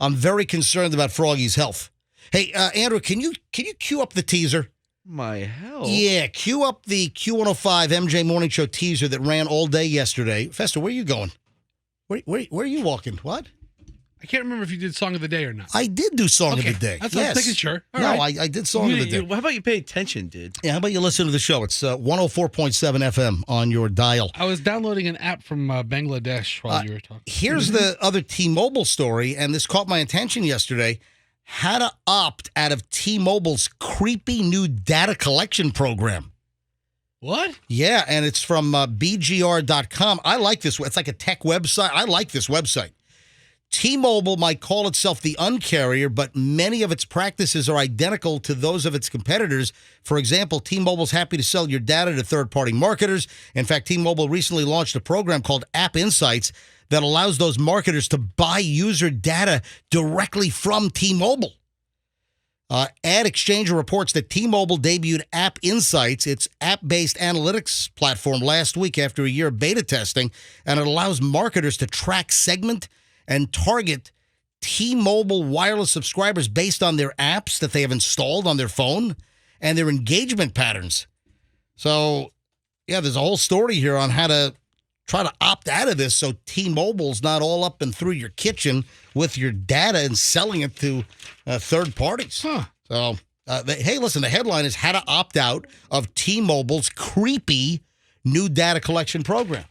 I'm very concerned about Froggy's health. Hey, Andrew, can you cue up the teaser? My health? Yeah, cue up the Q105 MJ Morning Show teaser that ran all day yesterday. Fester, where are you going? Where are you walking? What? I can't remember if you did Song of the Day or not. I did do Song of the Day. That's what I was thinking, sure. All right. I did Song of the Day. How about you pay attention, dude? Yeah, how about you listen to the show? It's 104.7 FM on your dial. I was downloading an app from Bangladesh while you were talking. Here's the other T-Mobile story, and this caught my attention yesterday. How to opt out of T-Mobile's creepy new data collection program. What? Yeah, and it's from BGR.com. I like this. It's like a tech website. I like this website. T-Mobile might call itself the uncarrier, but many of its practices are identical to those of its competitors. For example, T-Mobile's happy to sell your data to third-party marketers. In fact, T-Mobile recently launched a program called App Insights that allows those marketers to buy user data directly from T-Mobile. Ad Exchanger reports that T-Mobile debuted App Insights, its app-based analytics platform, last week after a year of beta testing, and it allows marketers to track, segment, and target T-Mobile wireless subscribers based on their apps that they have installed on their phone and their engagement patterns. So, yeah, there's a whole story here on how to try to opt out of this so T-Mobile's not all up and through your kitchen with your data and selling it to third parties. Huh. So, hey, listen, the headline is how to opt out of T-Mobile's creepy new data collection program.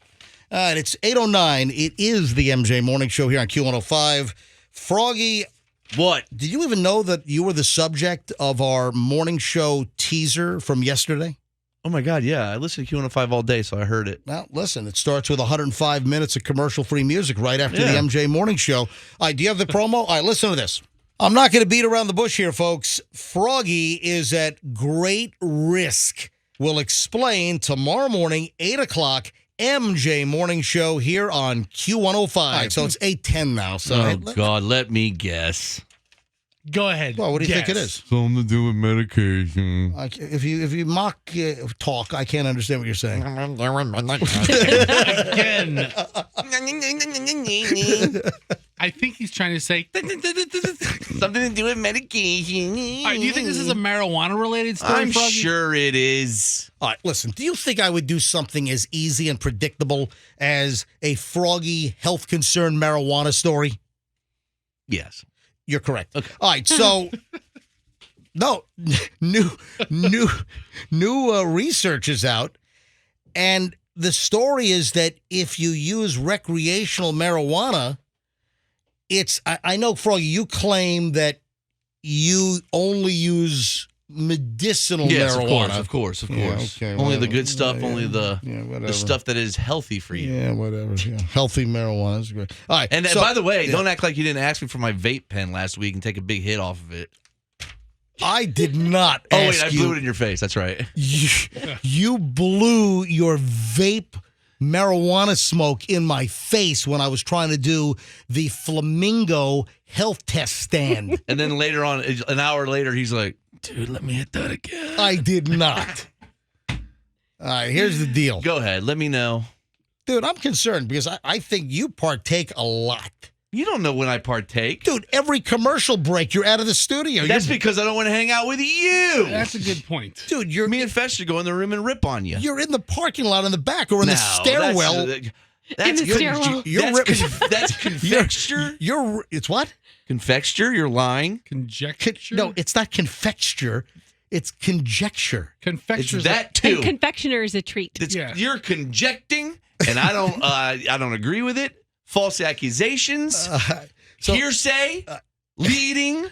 And it's 8:09. It is the MJ Morning Show here on Q105. Froggy, What? did you even know that you were the subject of our morning show teaser from yesterday? Oh, my God, yeah. I listen to Q105 all day, so I heard it. Well, listen, it starts with 105 minutes of commercial-free music right after the Yeah. MJ Morning Show. All right, do you have the promo? All right, listen to this. I'm not going to beat around the bush here, folks. Froggy is at great risk. We'll explain tomorrow morning, 8 o'clock, MJ Morning Show here on Q105. Right. So it's 8:10 now. So Oh, God, let me guess. Go ahead. Well, what do you think it Guess. is? Something to do with medication. If you mock talk, I can't understand what you're saying. Again. I think he's trying to say. Something to do with medication. All right, do you think this is a marijuana-related story, I'm Froggy? sure it is. All right, listen, do you think I would do something as easy and predictable as a Froggy health concern marijuana story? Yes. You're correct. Okay. All right, so no, new research is out, and the story is that if you use recreational marijuana, I know, Froggy, you claim that you only use medicinal marijuana. Of course. Yeah, okay, Only the whatever. good stuff, only the whatever. the stuff that is healthy for you. Yeah, whatever. Yeah. Healthy marijuana is great. All right. And so- by the way, yeah. don't act like you didn't ask me for my vape pen last week and take a big hit off of it. I did not Oh, wait, ask I you. blew it in your face. That's right. You blew your vape marijuana smoke in my face when I was trying to do the Flamingo health test stand. And then later on, an hour later, he's like, dude, let me hit that again. I did not. All right, here's the deal. Go ahead. Let me know. Dude, I'm concerned because I think you partake a lot. You don't know when I partake. Dude, every commercial break, you're out of the studio. That's because I don't want to hang out with you. That's a good point. Dude, you're Me and Fester go in the room and rip on you. in the parking lot in the back or in the stairwell. That's In the stairwell. That's confecture. It's what? Confecture. You're lying. Conjecture? No, it's not confecture. It's conjecture. It's Confecture. that too. And confectioner is a treat. Yeah. You're conjecting, and I don't agree with it. False accusations, hearsay, leading.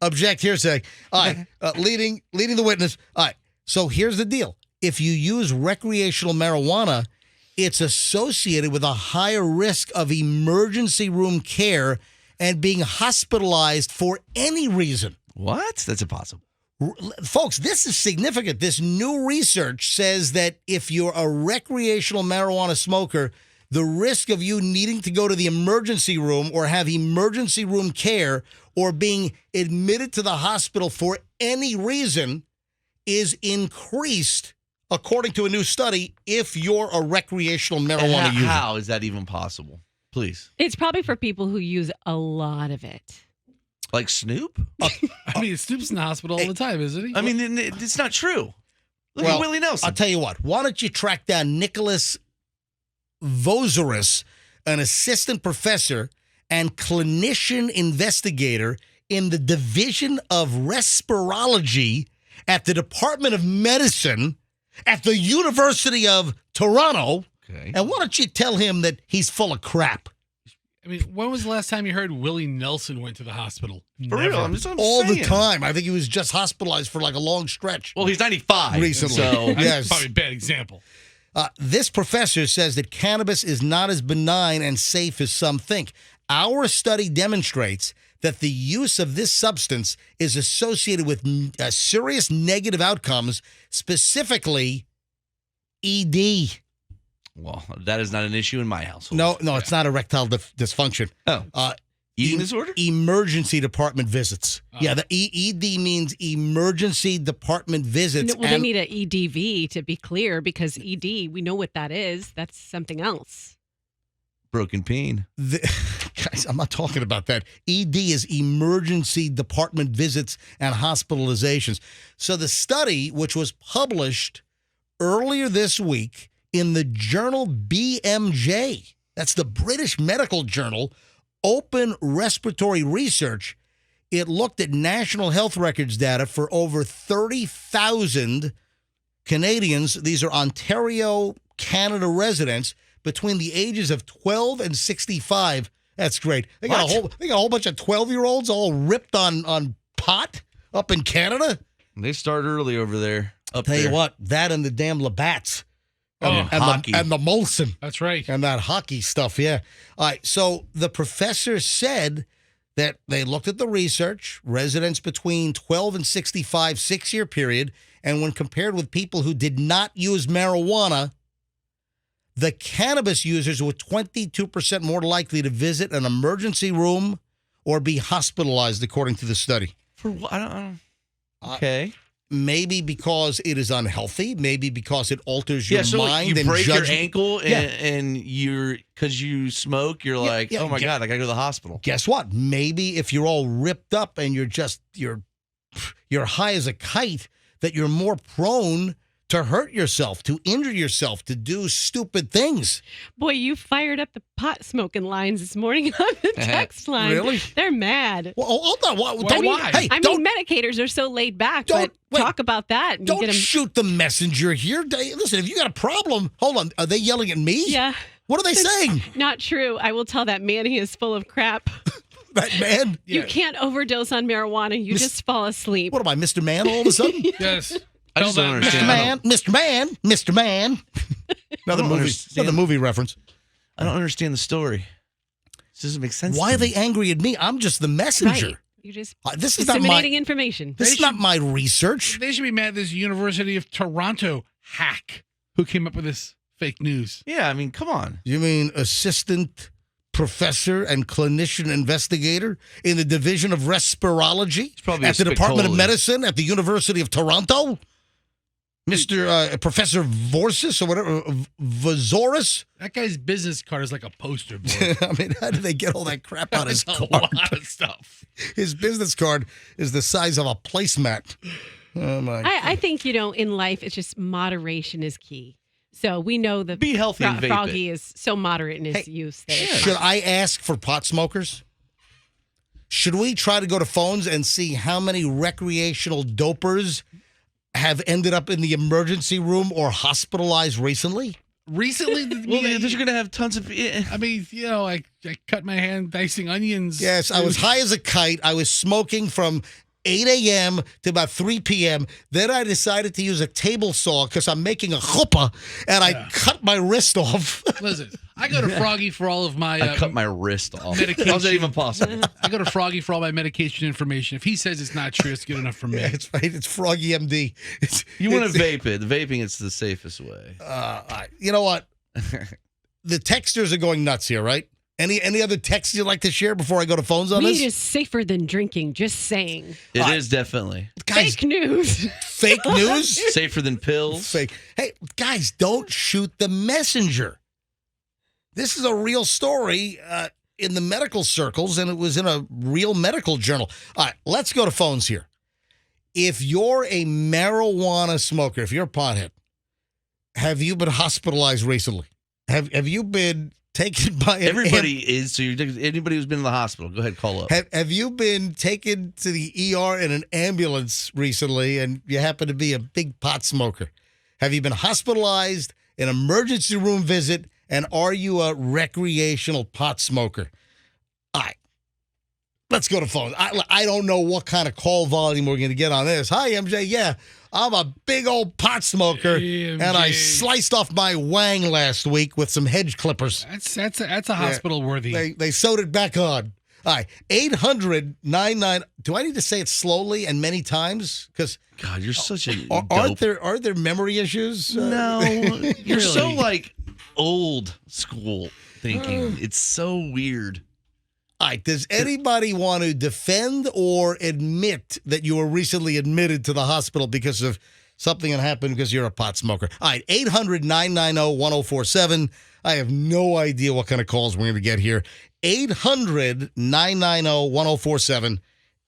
Object, hearsay. All right, leading the witness. All right, so here's the deal. If you use recreational marijuana, it's associated with a higher risk of emergency room care and being hospitalized for any reason. What? That's impossible. Folks, this is significant. This new research says that if you're a recreational marijuana smoker, the risk of you needing to go to the emergency room or have emergency room care or being admitted to the hospital for any reason is increased, according to a new study, if you're a recreational marijuana user. How is that even possible? Please. It's probably for people who use a lot of it. Like Snoop? I mean, Snoop's in the hospital all the time, isn't he? I mean, it's not true. Look Well, at Willie Nelson. I'll tell you what. Why don't you track down Nicholas Vosaris, an assistant professor and clinician investigator in the Division of Respirology at the Department of Medicine at the University of Toronto. Okay. And why don't you tell him that he's full of crap? I mean, when was the last time you heard Willie Nelson went to the hospital? For real, I'm just All the saying. time. I think he was just hospitalized for like a long stretch. Well, he's 95 Recently. So That's Yes. probably a bad example. This professor says that cannabis is not as benign and safe as some think. Our study demonstrates that the use of this substance is associated with serious negative outcomes, specifically ED. well, that is not an issue in my household. No, it's not erectile dysfunction. Oh, eating disorder? Emergency department visits. Yeah, the ED means emergency department visits. No, well, they need an EDV to be clear because ED, we know what that is. That's something else. Broken peen. Guys, I'm not talking about that. ED is emergency department visits and hospitalizations. So the study, which was published earlier this week in the journal BMJ, that's the British Medical Journal, Open Respiratory Research, it looked at national health records data for over 30,000 Canadians. These are Ontario, Canada residents between the ages of 12 and 65. That's great. They got a whole bunch of 12-year-olds all ripped on pot up in Canada. They start early over there. Tell you what, that and the damn Labatt's. Oh, hockey. And the Molson. That's right. And that hockey stuff, yeah. All right, so the professor said that they looked at the research, residents between 12 and 65, 6-year period, and when compared with people who did not use marijuana, the cannabis users were 22% more likely to visit an emergency room or be hospitalized, according to the study. For what? I don't. Okay. Maybe because it is unhealthy. Maybe because it alters your so mind you and break your judgment. ankle and, Yeah. and you're because you smoke. You're like, yeah, oh my yeah. god, I gotta go to the hospital. Guess what? Maybe if you're all ripped up and you're high as a kite, that you're more prone to hurt yourself, to injure yourself, to do stupid things. Boy, you fired up the pot smoking lines this morning on the text line. Really? They're mad. Well, hold on. Why? Hey, I don't, mean, medicators are so laid back, Don't- but wait. talk about that. And don't get 'em- shoot the messenger here. Listen, if you got a problem, hold on. Are they yelling at me? Yeah, What are they saying? not true. I will tell that man he is full of crap. That man? You can't overdose on marijuana. You just fall asleep. What am I, Mr. Man, all of a sudden? Yes. I just Tell don't that understand. Mr. Man, Mr. Man. Another don't movie, understand. another movie reference. I don't understand the story. This doesn't make sense. Why to are they me. angry at me? I'm just the messenger. Right. You just This is not disseminating my. information. This is not my research. They should be mad at this University of Toronto hack who came up with this fake news. Yeah, I mean, come on. You mean assistant professor and clinician investigator in the Division of Respirology probably at a the Department of Spicoli. Medicine at the University of Toronto? Mr. Professor Vorsis or whatever, Vosaurus? That guy's business card is like a poster board. I mean, how did they get all that crap out of his That's a card? lot of stuff. His business card is the size of a placemat. Oh, my. I think, in life, it's just moderation is key. So we know that Be healthy and vape Froggy is so moderate in his Hey, use. That it's Should I ask for pot smokers? Should we try to go to phones and see how many recreational dopers have ended up in the emergency room or hospitalized recently? Recently, Well, you're going to have tons of. I mean, I cut my hand dicing onions. Yes, I was high as a kite. I was smoking from 8 a.m. to about 3 p.m. Then I decided to use a table saw because I'm making a chuppah, and I cut my wrist off. Listen, I go to Froggy for all of my I cut my wrist off. medication. How's that even possible? I go to Froggy for all my medication information. If he says it's not true, it's good enough for me. Yeah, it's right. It's Froggy MD. You want to vape it. Vaping, it's the safest way. You know what? The texters are going nuts here, right? Any other texts you'd like to share before I go to phones on weed this? is safer than drinking. Just saying. It is definitely. Guys, Fake news. fake news? Safer than pills. Fake. Hey, guys, don't shoot the messenger. This is a real story. in the medical circles, and it was in a real medical journal. All right, let's go to phones here. If you're a marijuana smoker, if you're a pothead, have you been hospitalized recently? Have you been taken by Everybody is. So anybody who's been in the hospital, go ahead, call up. Have you been taken to the ER in an ambulance recently, and you happen to be a big pot smoker? Have you been hospitalized, an emergency room visit, and are you a recreational pot smoker? All right. Let's go to phones. I don't know what kind of call volume we're going to get on this. Hi, MJ. Yeah, I'm a big old pot smoker, Hey, and I sliced off my wang last week with some hedge clippers. That's a hospital worthy. They sewed it back on. All right, 800-99. Do I need to say it slowly and many times? Because God, you're such a aren't dope. there memory issues? No, you're so Really? like old school thinking. It's so weird. All right, does anybody want to defend or admit that you were recently admitted to the hospital because of something that happened because you're a pot smoker? All right, 800-990-1047. I have no idea what kind of calls we're going to get here. 800-990-1047.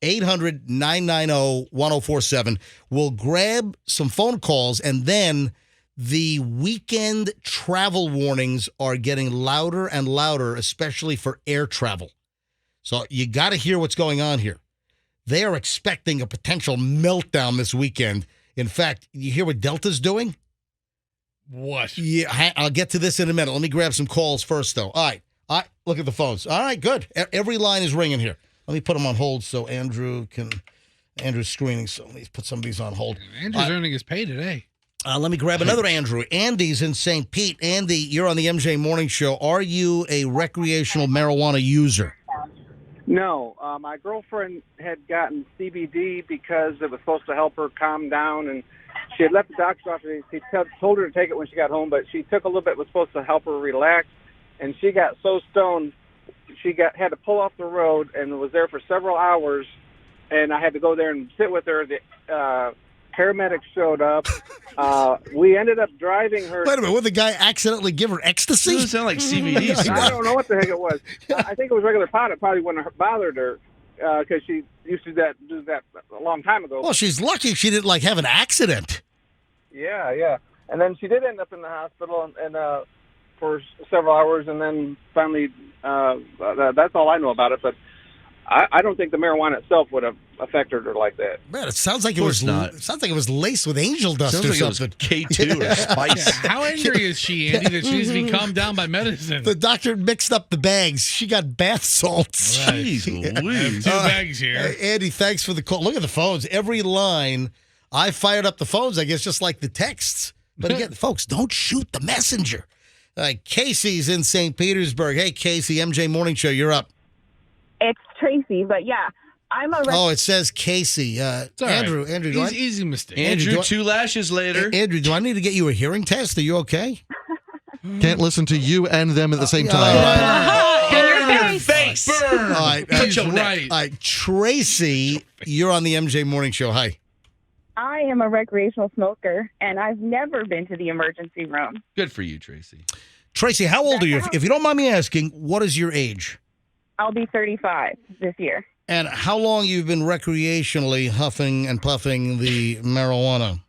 800-990-1047. We'll grab some phone calls, and then the weekend travel warnings are getting louder and louder, especially for air travel. So you got to hear what's going on here. They are expecting a potential meltdown this weekend. In fact, you hear what Delta's doing? What? Yeah, I'll get to this in a minute. Let me grab some calls first, though. All right. Look at the phones. All right, good. Every line is ringing here. Let me put them on hold so Andrew's screening, so let me put some of these on hold. Andrew's earning his pay today. Let me grab another Andrew. Andy's in St. Pete. Andy, you're on the MJ Morning Show. Are you a recreational marijuana user? No, my girlfriend had gotten CBD because it was supposed to help her calm down, and she had left the doctor's office. He told her to take it when she got home, but she took a little bit. It was supposed to help her relax, and she got so stoned she had to pull off the road and was there for several hours. And I had to go there and sit with her. The paramedics showed up. We ended up driving her. Wait a minute, would the guy accidentally give her ecstasy? Doesn't sound like CBD. I don't know what the heck it was. I think it was regular pot. It probably wouldn't have bothered her because she used to do that a long time ago. Well, she's lucky she didn't have an accident. Yeah. And then she did end up in the hospital and for several hours, and then finally, that's all I know about it. But I don't think the marijuana itself would have affected her like that. Man, it sounds like it was not. It sounds like it was laced with angel dust Sounds or like something. it was K2 or Spice. How angry is she, Andy, that she needs to be calmed down by medicine? The doctor mixed up the bags. She got bath salts. Right. Jeez I Louise. have two bags here. Hey, Andy, thanks for the call. Look at the phones. Every line, I fired up the phones, I guess, just like the texts. But again, folks, don't shoot the messenger. Casey's in St. Petersburg. Hey, Casey, MJ Morning Show, you're up. It's Tracy, but yeah, I'm a Oh, it says Casey. It's all right. Andrew, do I, Easy mistake. Andrew, 2 lashes later. Andrew, do I need to get you a hearing test? Are you okay? Can't listen to you and them at the same All time. right. In your face. Burn. All right. He's your neck. right. All right, Tracy, you're on the MJ Morning Show. Hi. I am a recreational smoker, and I've never been to the emergency room. Good for you, Tracy. Tracy, how old are you? If you don't mind me asking, what is your age? I'll be 35 this year. And how long you've been recreationally huffing and puffing the marijuana?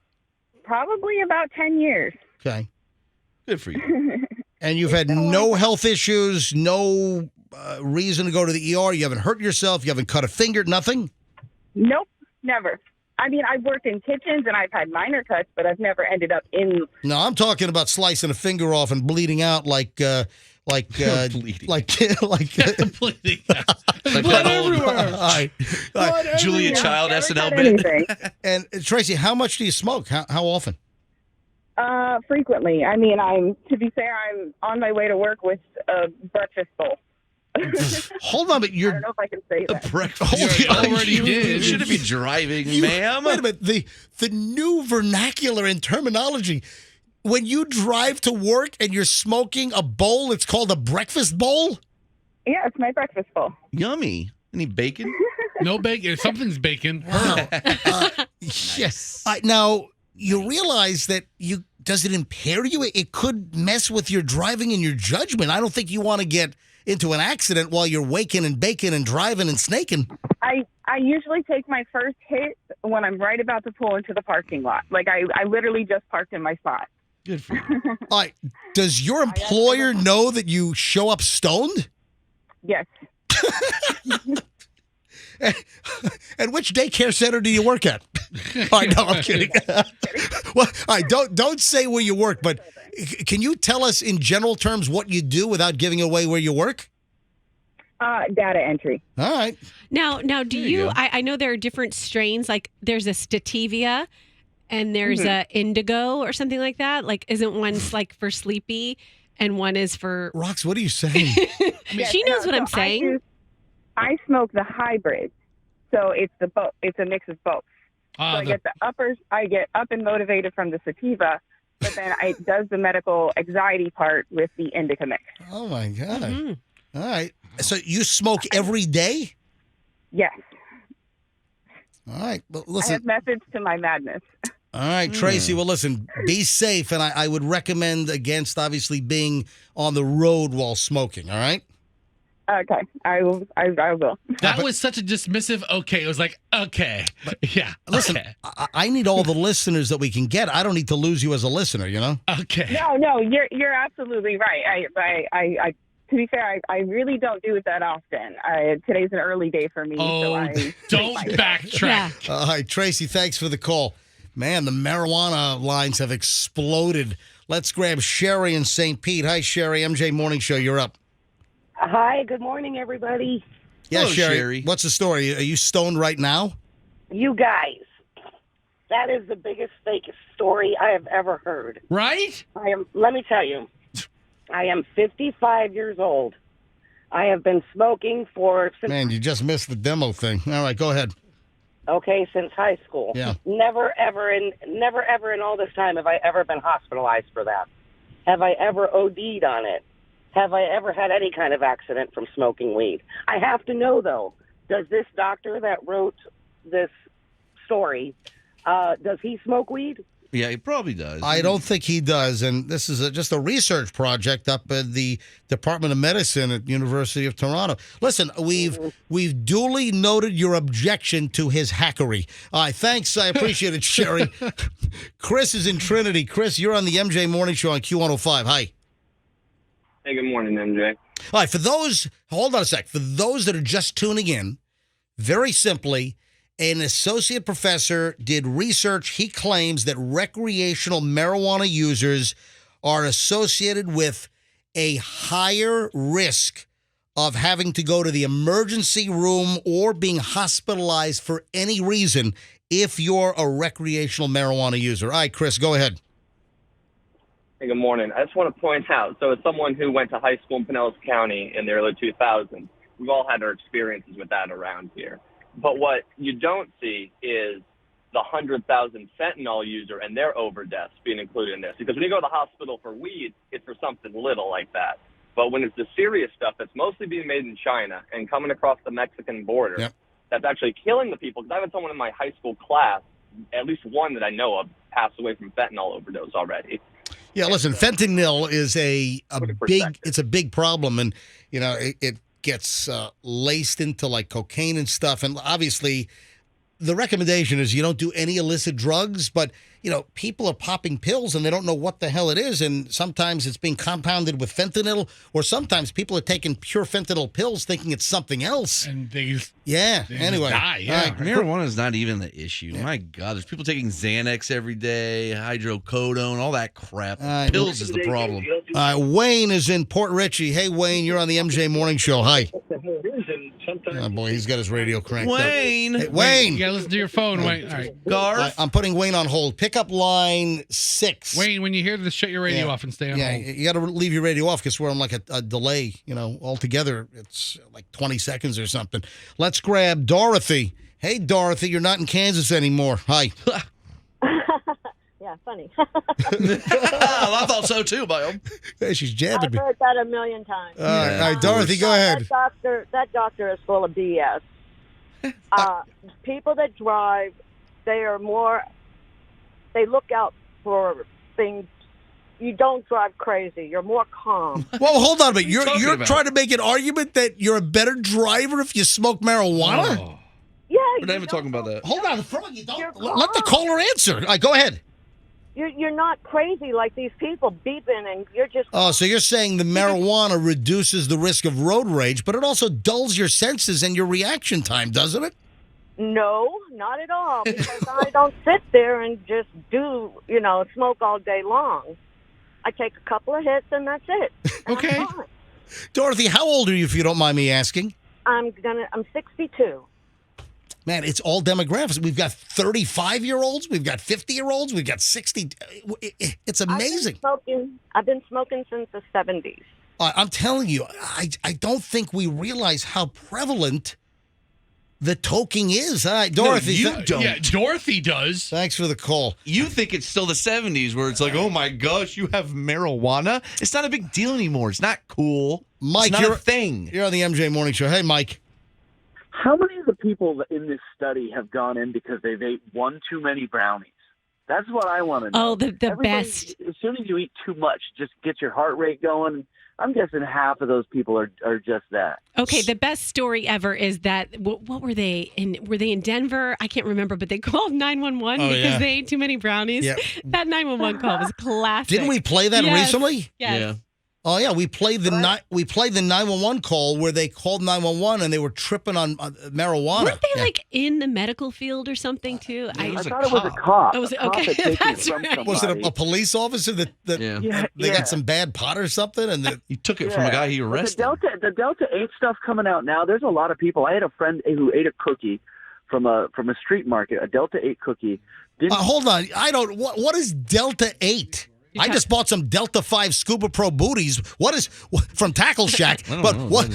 Probably about 10 years. Okay. Good for you. And you've had no health issues, no reason to go to the ER. You haven't hurt yourself. You haven't cut a finger, nothing? Nope, never. I mean, I've worked in kitchens and I've had minor cuts, but I've never ended up in. No, I'm talking about slicing a finger off and bleeding out like Bleeding. like Bleeding out. Like Blood that old everywhere. All right. Julia I've Child never SNL had bit. anything. And Tracy, how much do you smoke? How often? Frequently. I mean, to be fair, I'm on my way to work with a breakfast bowl. Hold on, but I you're don't know if I can say that. Breakfast. You already did. You shouldn't be driving, ma'am. Wait a minute. The new vernacular and terminology. When you drive to work and you're smoking a bowl, it's called a breakfast bowl? Yeah, it's my breakfast bowl. Yummy. Any bacon? No bacon. Something's bacon. Wow. Yes. Now, you realize that does it impair you? It could mess with your driving and your judgment. I don't think you want to get into an accident while you're waking and baking and driving and snaking. I usually take my first hit when I'm right about to pull into the parking lot. Like I literally just parked in my spot. Good for you. All right. Does your employer know that you show up stoned? Yes. And which daycare center do you work at? All right, no, I'm kidding. Well, all right, don't say where you work, but can you tell us in general terms what you do without giving away where you work? Data entry. All right. Now, do you you? go. I know there are different strains. Like there's a Stativia, and there's a Indigo or something like that. Like, isn't one like for sleepy, and one is for? Rox, what are you saying? She knows what I'm saying. I smoke the hybrid, so it's the both. It's a mix of both. So I get the uppers. I get up and motivated from the sativa, but then it does the medical anxiety part with the indica mix. Oh my God! All right. So you smoke every day? Yes. All right. Well, I listen. have methods to my madness. All right, Tracy. Well, listen. Be safe, and I would recommend against obviously being on the road while smoking. All right. Okay, I will. I will. That was such a dismissive. Okay, it was like okay, yeah. Listen, okay. I need all the listeners that we can get. I don't need to lose you as a listener. You know. Okay. No, you're absolutely right. I to be fair, I really don't do it that often. Today's an early day for me. Oh, so I don't backtrack. All right, Tracy. Thanks for the call. Man, the marijuana lines have exploded. Let's grab Sherry in St. Pete. Hi, Sherry. MJ Morning Show. You're up. Hi, good morning, everybody. Yeah, Hello, Sherry. Sherry. What's the story? Are you stoned right now? You guys, that is the biggest fake story I have ever heard. Right? Let me tell you, I am 55 years old. I have been smoking since Man, you just missed the demo thing. All right, go ahead. since high school. Yeah. Never ever in all this time have I ever been hospitalized for that. Have I ever OD'd on it? Have I ever had any kind of accident from smoking weed? I have to know, though, does this doctor that wrote this story, does he smoke weed? Yeah, he probably does. I don't think he does, and this is just a research project up at the Department of Medicine at University of Toronto. Listen, we've duly noted your objection to his hackery. All right, thanks. I appreciate it, Sherry. Chris is in Trinity. Chris, you're on the MJ Morning Show on Q105. Hi. Hey, good morning, MJ. All right, hold on a sec. For those that are just tuning in, very simply, an associate professor did research. He claims that recreational marijuana users are associated with a higher risk of having to go to the emergency room or being hospitalized for any reason if you're a recreational marijuana user. All right, Chris, go ahead. Hey, good morning. I just want to point out, so as someone who went to high school in Pinellas County in the early 2000s, we've all had our experiences with that around here. But what you don't see is the 100,000 fentanyl user and their overdose being included in this. Because when you go to the hospital for weed, it's for something little like that. But when it's the serious stuff that's mostly being made in China and coming across the Mexican border, Yep. that's actually killing the people. Because I've had someone in my high school class, at least one that I know of, pass away from fentanyl overdose already. Yeah, listen, fentanyl is a big problem, and you know it gets laced into like cocaine and stuff, and obviously the recommendation is you don't do any illicit drugs, but you know people are popping pills and they don't know what the hell it is, and sometimes it's being compounded with fentanyl, or sometimes people are taking pure fentanyl pills thinking it's something else. And they Anyway, die, yeah. all right, Marijuana is not even the issue. My God, there's people taking Xanax every day, hydrocodone, all that crap. right, Pills is the problem. Wayne is in Port Richey. Hey, Wayne, you're on the MJ Morning Show. Hi. Oh, boy, he's got his radio cranked up. Wayne. Hey, Wayne. You gotta listen to your phone, Wayne. All right, Garth. I'm putting Wayne on hold. Pick up line 6. Wayne. When you hear this, shut your radio off and stay on Yeah, hold. you got to leave your radio off because we're on like a delay, you know, altogether. It's like 20 seconds or something. Let's grab Dorothy. Hey, Dorothy, you're not in Kansas anymore. Hi. Yeah, funny. I thought so too, Bill. Hey, she's jabbing I've me. heard that a million times. All right, Dorothy, go ahead. That doctor is full of BS. People that drive, they look out for things you don't drive crazy. You're more calm. Well, hold on a minute. talking You're about? trying to make an argument that you're a better driver if you smoke marijuana? Oh. Yeah. We're not even talking about that. Hold on, Froggy. Don't You're let the calm. caller answer. All right, go ahead. You're not crazy like these people beeping, and you're just. Oh, so you're saying the marijuana reduces the risk of road rage, but it also dulls your senses and your reaction time, doesn't it? No, not at all. Because I don't sit there and just smoke all day long. I take a couple of hits and that's it. And Okay. I'm fine. Dorothy, how old are you, if you don't mind me asking? I'm 62. Man, it's all demographics. We've got 35-year-olds, we've got 50-year-olds, we've got 60. It's amazing. I've been smoking since the 70s. I'm telling you, I don't think we realize how prevalent the toking is. All right, Dorothy. you don't. Yeah, Dorothy does. Thanks for the call. You think it's still the 70s where it's like, oh my gosh, you have marijuana? It's not a big deal anymore. It's not cool. Mike, it's not a thing. You're on the MJ Morning Show. Hey, Mike. How many of the people in this study have gone in because they've ate one too many brownies? That's what I want to know. Oh, the Everybody, best. As soon as you eat too much, just get your heart rate going. I'm guessing half of those people are just that. Okay, the best story ever is that what were they in? Were they in Denver? I can't remember, but they called 911 Oh, because yeah. they ate too many brownies. Yeah. That 911 call was classic. Didn't we play that Yes. recently? Yes. Yeah. Oh yeah, we played the 911 call where they called 911 and they were tripping on marijuana. Weren't they Yeah. like in the medical field or something too? Yeah, it I was a thought it was a cop. cop. Oh, was it? A cop Okay, had taken it that's from right. Was it somebody. a police officer that Yeah. they Yeah. got some bad pot or something? And You took it from a guy he But arrested. The Delta 8 stuff coming out now. There's a lot of people. I had a friend who ate a cookie from a street market, a Delta 8 cookie. hold on, I don't. What is Delta 8? I just bought some Delta 5 Scuba Pro booties. What is from Tackle Shack? But what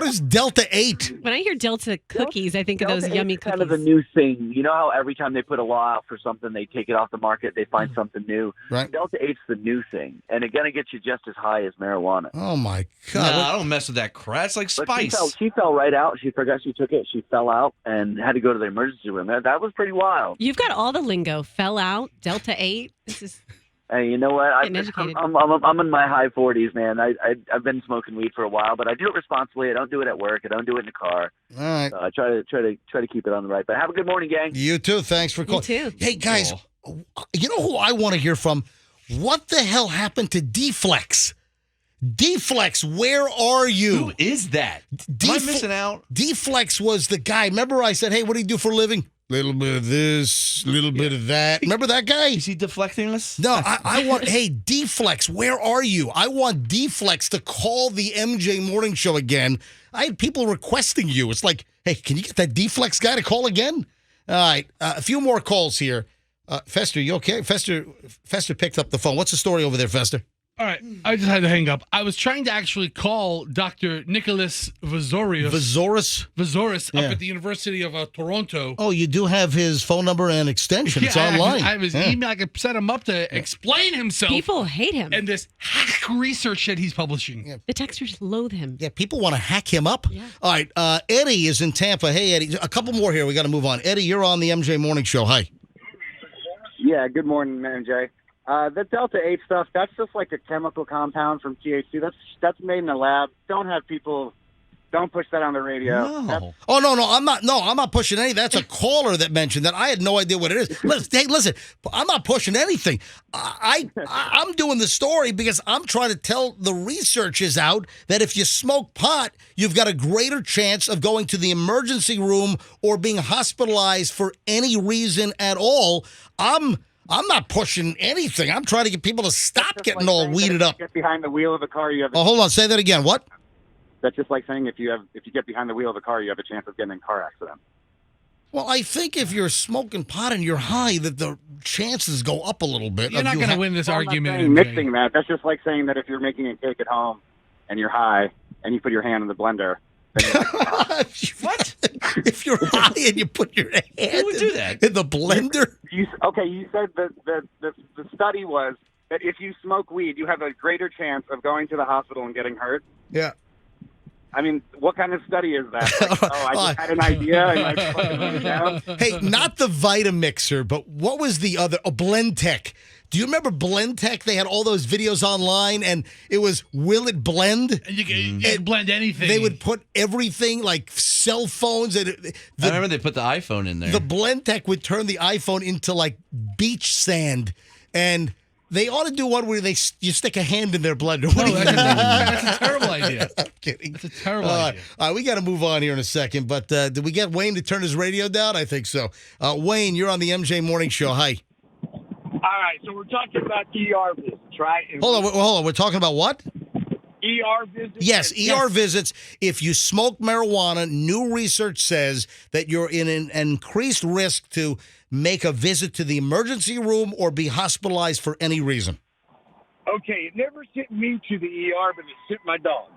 is Delta 8? When I hear Delta cookies, I think of those Delta yummy 8's cookies. kind of the new thing. You know how every time they put a law out for something, they take it off the market, they find something new. Right. Delta 8's the new thing, and it's gonna get you just as high as marijuana. Oh my No, God! I don't mess with that crap. It's like But spice. she fell right out. She forgot she took it. She fell out and had to go to the emergency room. That was pretty wild. You've got all the lingo. Fell out. Delta 8. This is. Hey, you know what? Getting educated. I'm in my high 40s, man. I've been smoking weed for a while, but I do it responsibly. I don't do it at work. I don't do it in the car. All right, I try to keep it on the right. But have a good morning, gang. you too. Thanks for calling. too. Hey guys, you know who I want to hear from? What the hell happened to D-Flex? D-Flex, where are you? Who is that? Am I missing out? D-Flex was the guy. Remember I said, hey, what do you do for a living? Little bit of this, little bit of that. Remember that guy? Is he deflecting us? No, I want, hey, D-Flex, where are you? I want D-Flex to call the MJ Morning Show again. I had people requesting you. It's like, hey, can you get that D-Flex guy to call again? All right, a few more calls here. Fester, you okay? Fester picked up the phone. What's the story over there, Fester? All right, I just had to hang up. I was trying to actually call Dr. Nicholas Vazoris? Vazoris Yeah. up at the University of Toronto. Oh, you do have his phone number and extension. It's I online. have his email. I could set him up to explain himself People hate him. and this hack research that he's publishing. The texters loathe him. Yeah, people want to hack him up. Yeah. All right, Eddie is in Tampa. Hey, Eddie, a couple more here. We got to move on. Eddie, you're on the MJ Morning Show. Hi. Yeah, good morning, MJ. The Delta 8 stuff, that's just like a chemical compound from THC. That's made in a lab. Don't push that on the radio. No. Oh no, I'm not pushing any. That's a caller that mentioned that. I had no idea what it is. Listen, I'm not pushing anything. I'm doing the story because I'm trying to tell the researchers out that if you smoke pot, you've got a greater chance of going to the emergency room or being hospitalized for any reason at all. I'm not pushing anything. I'm trying to get people to stop getting all weeded up. Get behind the wheel of a car, you have. Oh, hold on. Say that again. What? That's just like saying if you get behind the wheel of a car, you have a chance of getting in a car accident. Well, I think if you're smoking pot and you're high, that the chances go up a little bit. You're not going to win this argument. I'm not saying MJ. mixing that. That's just like saying that if you're making a cake at home and you're high and you put your hand in the blender. Then you're like, What? If you're high and you put your hand Who would do that? in the blender? you said that the study was that if you smoke weed, you have a greater chance of going to the hospital and getting hurt. Yeah. I mean, what kind of study is that? Like, I just had an idea and I fucking wrote it down. Hey, not the Vitamixer, but what was the other? A Blend Tech. Do you remember Blend Tech? They had all those videos online, and it was, will it blend? And you can blend anything. They would put everything, like cell phones. And I remember they put the iPhone in there. The Blend Tech would turn the iPhone into, like, beach sand. And they ought to do one where you stick a hand in their blender. That's a terrible idea. I'm kidding. That's a terrible idea. All right, we got to move on here in a second. But did we get Wayne to turn his radio down? I think so. Wayne, you're on the MJ Morning Show. Hi. All right, so we're talking about ER visits, right? Hold on. We're talking about what? ER visits? Yes, ER visits. If you smoke marijuana, new research says that you're in an increased risk to make a visit to the emergency room or be hospitalized for any reason. Okay, it never sent me to the ER, but it sent my dog.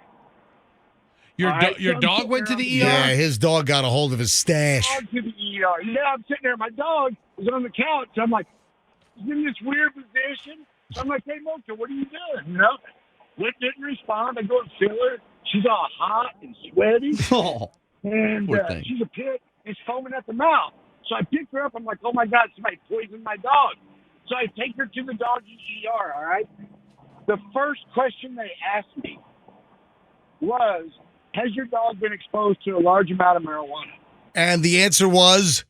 Your dog went to the ER? Yeah, his dog got a hold of his stash. Dog to the ER. Yeah, I'm sitting there. My dog is on the couch. I'm like, he's in this weird position. So I'm like, hey, Mocha, what are you doing? Nothing. Lick didn't respond. I go and feel her. She's all hot and sweaty. And she's a pit. It's foaming at the mouth. So I pick her up. I'm like, oh, my God, somebody poisoned my dog. So I take her to the dog's ER, all right? The first question they asked me was, has your dog been exposed to a large amount of marijuana? And the answer was?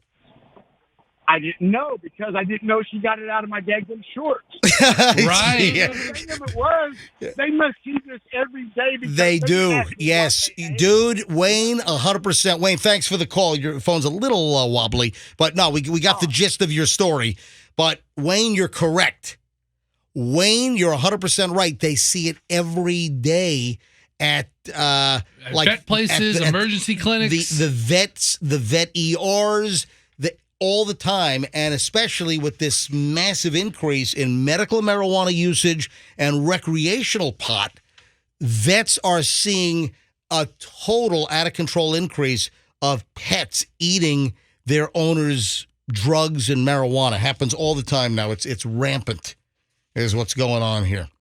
I didn't know because I didn't know she got it out of my daggum shorts. Right. Yeah. The thing of it was, they must see this every day. Because They do. ask me Yes. what they ate. Dude, Wayne, 100%. Wayne, thanks for the call. Your phone's a little wobbly, but no, we got the gist of your story. But Wayne, you're correct. Wayne, you're 100% right. They see it every day at vet places, emergency clinics. The vets, the vet ERs, all the time, and especially with this massive increase in medical marijuana usage and recreational pot, vets are seeing a total out-of-control increase of pets eating their owners' drugs and marijuana. Happens all the time now. It's rampant is what's going on here.